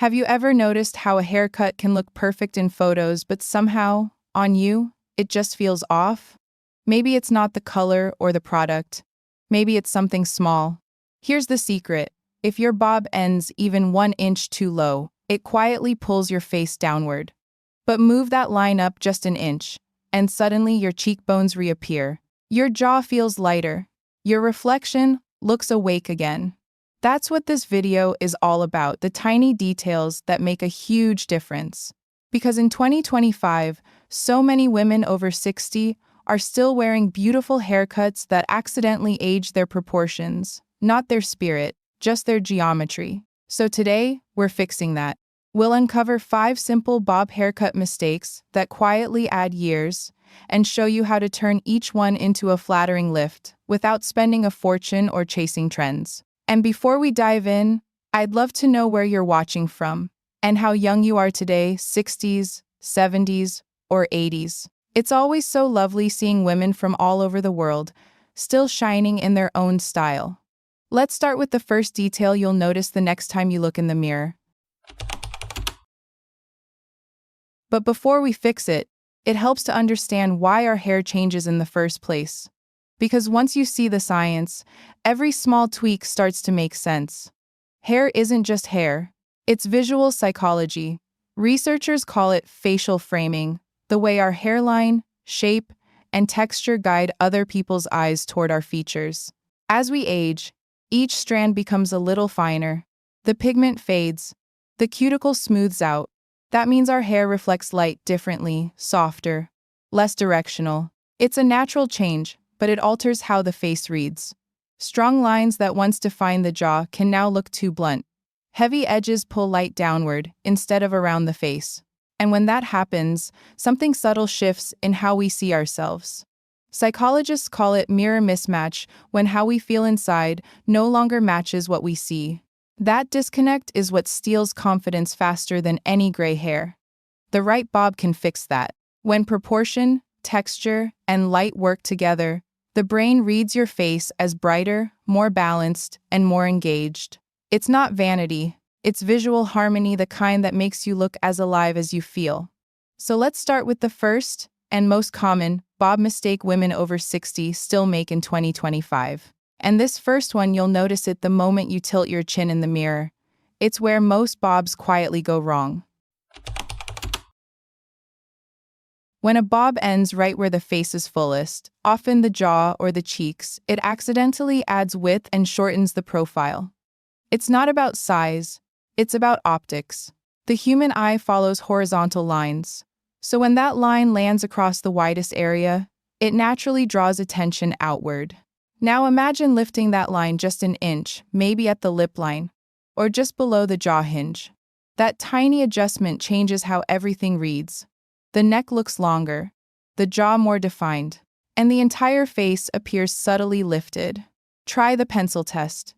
Have you ever noticed how a haircut can look perfect in photos, but somehow, on you, it just feels off? Maybe it's not the color or the product. Maybe it's something small. Here's the secret. If your bob ends even 1 inch too low, it quietly pulls your face downward. But move that line up just an inch, and suddenly your cheekbones reappear. Your jaw feels lighter. Your reflection looks awake again. That's what this video is all about, the tiny details that make a huge difference. Because in 2025, so many women over 60 are still wearing beautiful haircuts that accidentally age their proportions, not their spirit, just their geometry. So today, we're fixing that. We'll uncover 5 simple bob haircut mistakes that quietly add years and show you how to turn each one into a flattering lift without spending a fortune or chasing trends. And before we dive in, I'd love to know where you're watching from and how young you are today, 60s, 70s, or 80s. It's always so lovely seeing women from all over the world, still shining in their own style. Let's start with the first detail you'll notice the next time you look in the mirror. But before we fix it, it helps to understand why our hair changes in the first place. Because once you see the science, every small tweak starts to make sense. Hair isn't just hair, it's visual psychology. Researchers call it facial framing, the way our hairline, shape, and texture guide other people's eyes toward our features. As we age, each strand becomes a little finer. The pigment fades, the cuticle smooths out. That means our hair reflects light differently, softer, less directional. It's a natural change, but it alters how the face reads. Strong lines that once defined the jaw can now look too blunt. Heavy edges pull light downward instead of around the face. And when that happens, something subtle shifts in how we see ourselves. Psychologists call it mirror mismatch, when how we feel inside no longer matches what we see. That disconnect is what steals confidence faster than any gray hair. The right bob can fix that. When proportion, texture, and light work together, the brain reads your face as brighter, more balanced, and more engaged. It's not vanity, it's visual harmony, the kind that makes you look as alive as you feel. So let's start with the first and most common bob mistake women over 60 still make in 2025. And this first one, you'll notice it the moment you tilt your chin in the mirror. It's where most bobs quietly go wrong. When a bob ends right where the face is fullest, often the jaw or the cheeks, it accidentally adds width and shortens the profile. It's not about size, it's about optics. The human eye follows horizontal lines. So when that line lands across the widest area, it naturally draws attention outward. Now imagine lifting that line just an inch, maybe at the lip line, or just below the jaw hinge. That tiny adjustment changes how everything reads. The neck looks longer, the jaw more defined, and the entire face appears subtly lifted. Try the pencil test.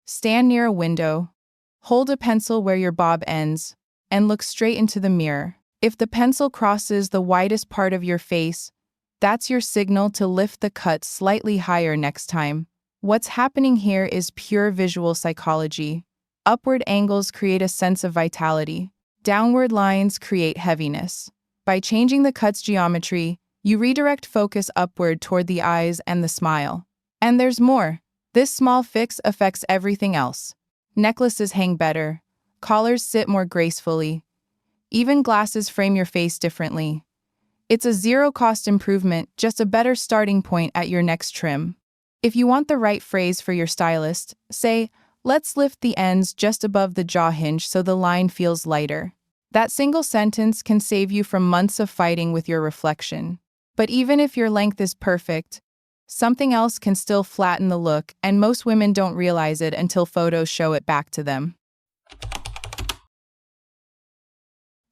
Stand near a window, hold a pencil where your bob ends, and look straight into the mirror. If the pencil crosses the widest part of your face, that's your signal to lift the cut slightly higher next time. What's happening here is pure visual psychology. Upward angles create a sense of vitality. Downward lines create heaviness. By changing the cut's geometry, you redirect focus upward toward the eyes and the smile. And there's more. This small fix affects everything else. Necklaces hang better. Collars sit more gracefully. Even glasses frame your face differently. It's a zero-cost improvement, just a better starting point at your next trim. If you want the right phrase for your stylist, say, "Let's lift the ends just above the jaw hinge so the line feels lighter." That single sentence can save you from months of fighting with your reflection. But even if your length is perfect, something else can still flatten the look, and most women don't realize it until photos show it back to them.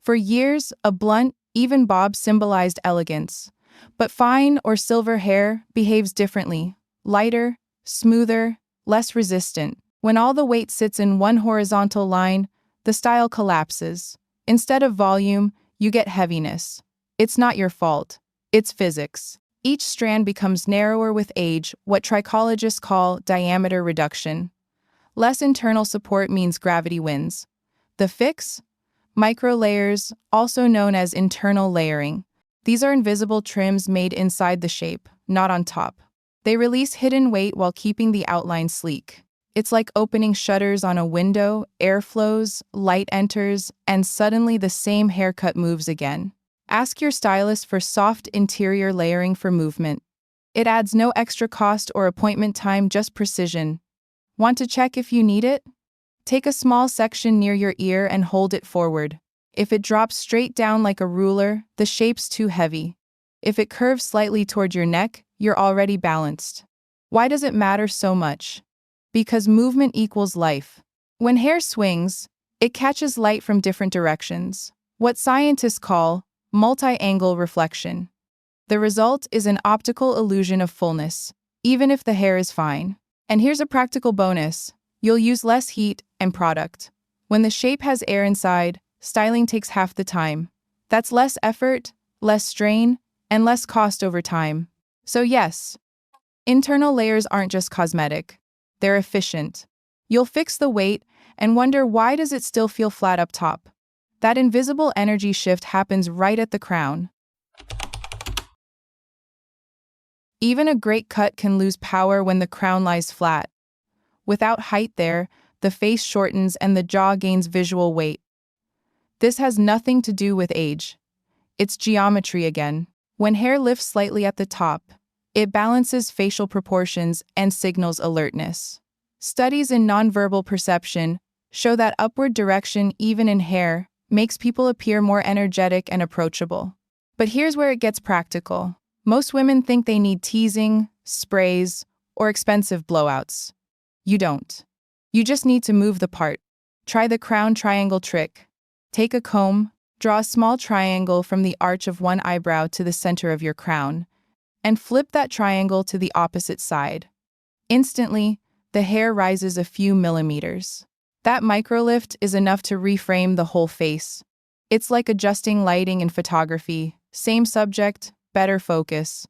For years, a blunt, even bob symbolized elegance. But fine or silver hair behaves differently. Lighter, smoother, less resistant. When all the weight sits in one horizontal line, the style collapses. Instead of volume, you get heaviness. It's not your fault. It's physics. Each strand becomes narrower with age, what trichologists call diameter reduction. Less internal support means gravity wins. The fix? Micro layers, also known as internal layering. These are invisible trims made inside the shape, not on top. They release hidden weight while keeping the outline sleek. It's like opening shutters on a window, air flows, light enters, and suddenly the same haircut moves again. Ask your stylist for soft interior layering for movement. It adds no extra cost or appointment time, just precision. Want to check if you need it? Take a small section near your ear and hold it forward. If it drops straight down like a ruler, the shape's too heavy. If it curves slightly toward your neck, you're already balanced. Why does it matter so much? Because movement equals life. When hair swings, it catches light from different directions, what scientists call multi-angle reflection. The result is an optical illusion of fullness, even if the hair is fine. And here's a practical bonus. You'll use less heat and product. When the shape has air inside, styling takes half the time. That's less effort, less strain, and less cost over time. So yes, internal layers aren't just cosmetic. They're efficient. You'll fix the weight and wonder, why does it still feel flat up top? That invisible energy shift happens right at the crown. Even a great cut can lose power when the crown lies flat. Without height there, the face shortens and the jaw gains visual weight. This has nothing to do with age. It's geometry again. When hair lifts slightly at the top, it balances facial proportions and signals alertness. Studies in nonverbal perception show that upward direction, even in hair, makes people appear more energetic and approachable. But here's where it gets practical. Most women think they need teasing, sprays, or expensive blowouts. You don't. You just need to move the part. Try the crown triangle trick. Take a comb, draw a small triangle from the arch of one eyebrow to the center of your crown, and flip that triangle to the opposite side. Instantly, the hair rises a few millimeters. That microlift is enough to reframe the whole face. It's like adjusting lighting in photography. Same subject, better focus.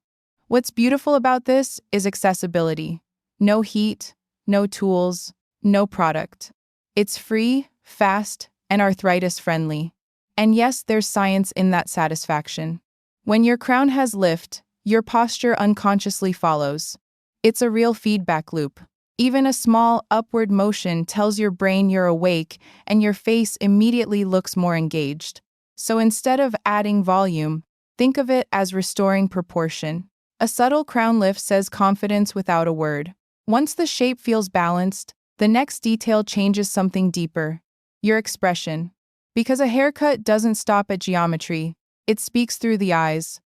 What's beautiful about this is accessibility. No heat, no tools, no product. It's free, fast, and arthritis-friendly. And yes, there's science in that satisfaction. When your crown has lift, your posture unconsciously follows. It's a real feedback loop. Even a small upward motion tells your brain you're awake, and your face immediately looks more engaged. So instead of adding volume, think of it as restoring proportion. A subtle crown lift says confidence without a word. Once the shape feels balanced, the next detail changes something deeper: your expression. Because a haircut doesn't stop at geometry, it speaks through the eyes.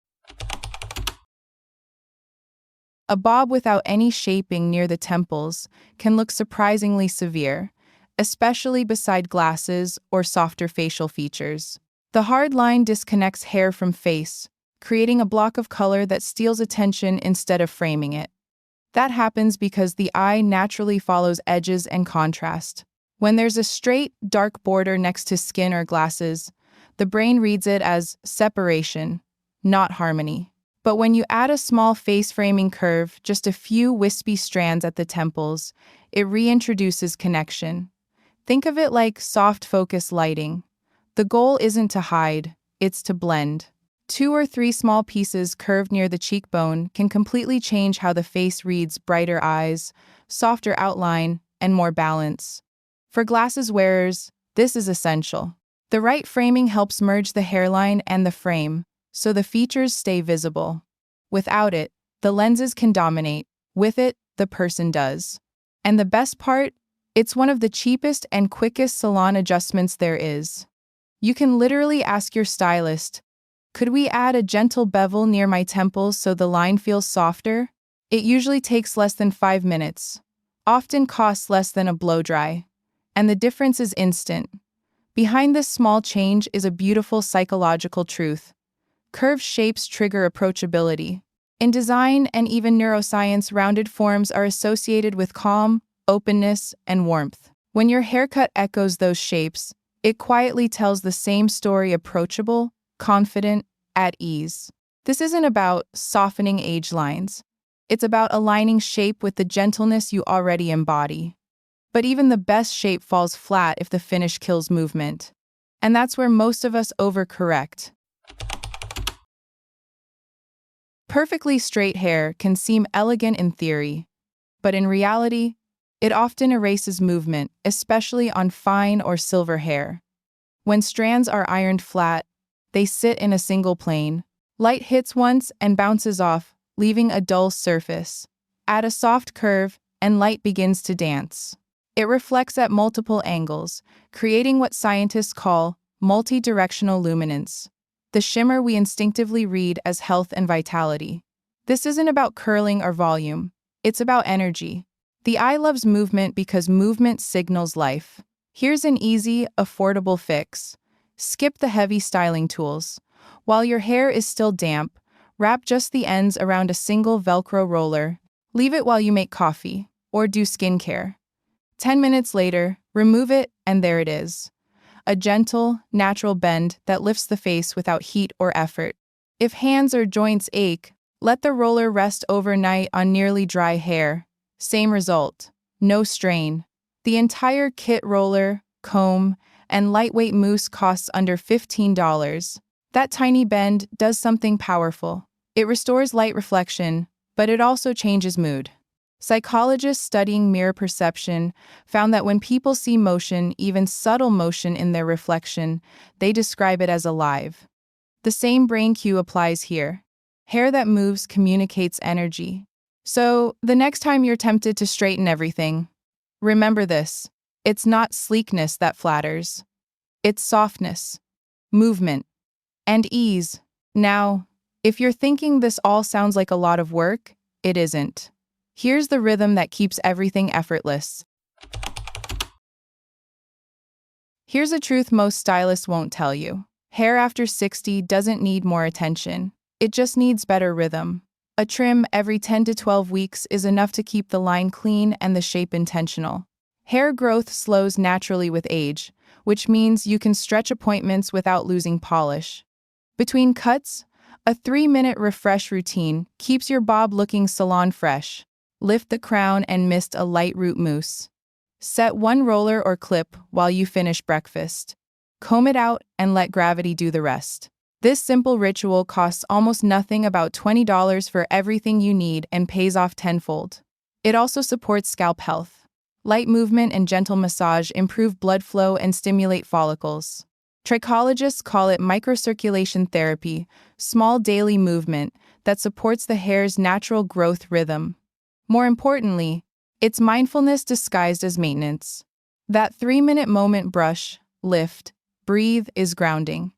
A bob without any shaping near the temples can look surprisingly severe, especially beside glasses or softer facial features. The hard line disconnects hair from face, creating a block of color that steals attention instead of framing it. That happens because the eye naturally follows edges and contrast. When there's a straight, dark border next to skin or glasses, the brain reads it as separation, not harmony. But when you add a small face-framing curve, just a few wispy strands at the temples, it reintroduces connection. Think of it like soft focus lighting. The goal isn't to hide, it's to blend. 2 or 3 small pieces curved near the cheekbone can completely change how the face reads: brighter eyes, softer outline, and more balance. For glasses wearers, this is essential. The right framing helps merge the hairline and the frame, so the features stay visible. Without it, the lenses can dominate. With it, the person does. And the best part? It's one of the cheapest and quickest salon adjustments there is. You can literally ask your stylist, "Could we add a gentle bevel near my temples so the line feels softer?" It usually takes less than 5 minutes, often costs less than a blow-dry, and the difference is instant. Behind this small change is a beautiful psychological truth. Curved shapes trigger approachability. In design and even neuroscience, rounded forms are associated with calm, openness, and warmth. When your haircut echoes those shapes, it quietly tells the same story: approachable, confident, at ease. This isn't about softening age lines. It's about aligning shape with the gentleness you already embody. But even the best shape falls flat if the finish kills movement. And that's where most of us overcorrect. Perfectly straight hair can seem elegant in theory, but in reality, it often erases movement, especially on fine or silver hair. When strands are ironed flat, they sit in a single plane. Light hits once and bounces off, leaving a dull surface. Add a soft curve, and light begins to dance. It reflects at multiple angles, creating what scientists call multi-directional luminance, the shimmer we instinctively read as health and vitality. This isn't about curling or volume, it's about energy. The eye loves movement because movement signals life. Here's an easy, affordable fix. Skip the heavy styling tools. While your hair is still damp, wrap just the ends around a single Velcro roller. Leave it while you make coffee or do skincare. 10 minutes later, remove it, and there it is. A gentle, natural bend that lifts the face without heat or effort. If hands or joints ache, let the roller rest overnight on nearly dry hair. Same result. No strain. The entire kit roller, comb, and lightweight mousse costs under $15. That tiny bend does something powerful. It restores light reflection, but it also changes mood. Psychologists studying mirror perception found that when people see motion, even subtle motion in their reflection, they describe it as alive. The same brain cue applies here. Hair that moves communicates energy. So, the next time you're tempted to straighten everything, remember this: it's not sleekness that flatters. It's softness, movement, and ease. Now, if you're thinking this all sounds like a lot of work, it isn't. Here's the rhythm that keeps everything effortless. Here's a truth most stylists won't tell you. Hair after 60 doesn't need more attention. It just needs better rhythm. A trim every 10 to 12 weeks is enough to keep the line clean and the shape intentional. Hair growth slows naturally with age, which means you can stretch appointments without losing polish. Between cuts, a 3-minute refresh routine keeps your bob looking salon-fresh. Lift the crown and mist a light root mousse. Set one roller or clip while you finish breakfast. Comb it out and let gravity do the rest. This simple ritual costs almost nothing, about $20 for everything you need, and pays off tenfold. It also supports scalp health. Light movement and gentle massage improve blood flow and stimulate follicles. Trichologists call it microcirculation therapy, small daily movement that supports the hair's natural growth rhythm. More importantly, it's mindfulness disguised as maintenance. That 3-minute moment brush, lift, breathe is grounding.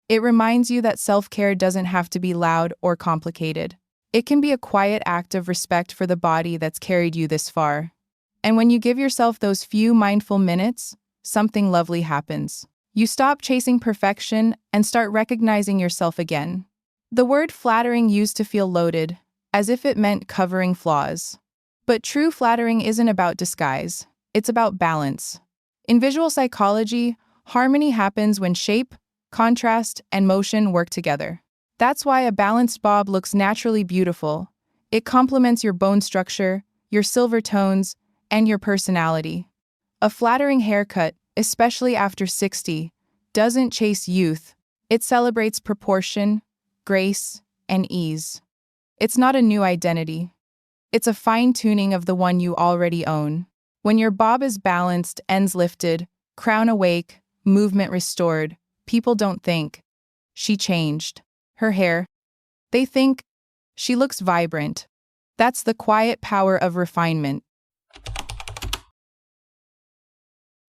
It reminds you that self-care doesn't have to be loud or complicated. It can be a quiet act of respect for the body that's carried you this far. And when you give yourself those few mindful minutes, something lovely happens. You stop chasing perfection and start recognizing yourself again. The word flattering used to feel loaded, as if it meant covering flaws. But true flattering isn't about disguise, it's about balance. In visual psychology, harmony happens when shape, contrast, and motion work together. That's why a balanced bob looks naturally beautiful. It complements your bone structure, your silver tones, and your personality. A flattering haircut, especially after 60, doesn't chase youth. It celebrates proportion, grace, and ease. It's not a new identity. It's a fine-tuning of the one you already own. When your bob is balanced, ends lifted, crown awake, movement restored, people don't think, "She changed her hair." They think, "She looks vibrant." That's the quiet power of refinement.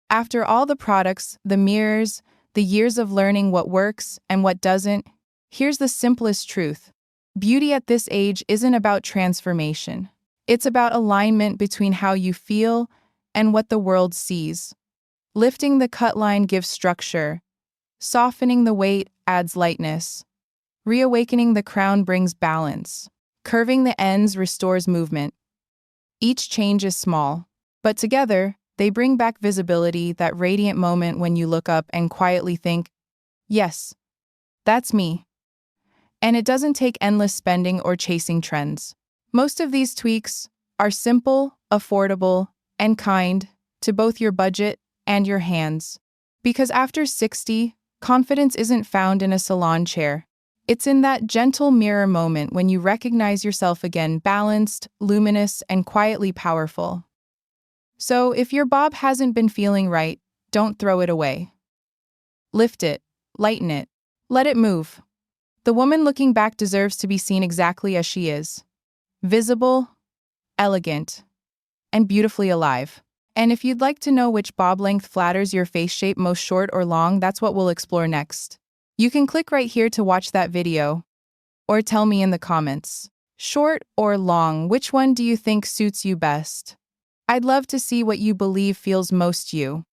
After all the products, the mirrors, the years of learning what works and what doesn't, here's the simplest truth. Beauty at this age isn't about transformation. It's about alignment between how you feel and what the world sees. Lifting the cut line gives structure. Softening the weight adds lightness. Reawakening the crown brings balance. Curving the ends restores movement. Each change is small, but together, they bring back visibility, that radiant moment when you look up and quietly think, "Yes, that's me." And it doesn't take endless spending or chasing trends. Most of these tweaks are simple, affordable, and kind, to both your budget and your hands. Because after 60, confidence isn't found in a salon chair. It's in that gentle mirror moment when you recognize yourself again, balanced, luminous, and quietly powerful. So, if your bob hasn't been feeling right, don't throw it away. Lift it, lighten it, let it move. The woman looking back deserves to be seen exactly as she is: visible, elegant, and beautifully alive. And if you'd like to know which bob length flatters your face shape most, short or long, that's what we'll explore next. You can click right here to watch that video, or tell me in the comments. Short or long, which one do you think suits you best? I'd love to see what you believe feels most you.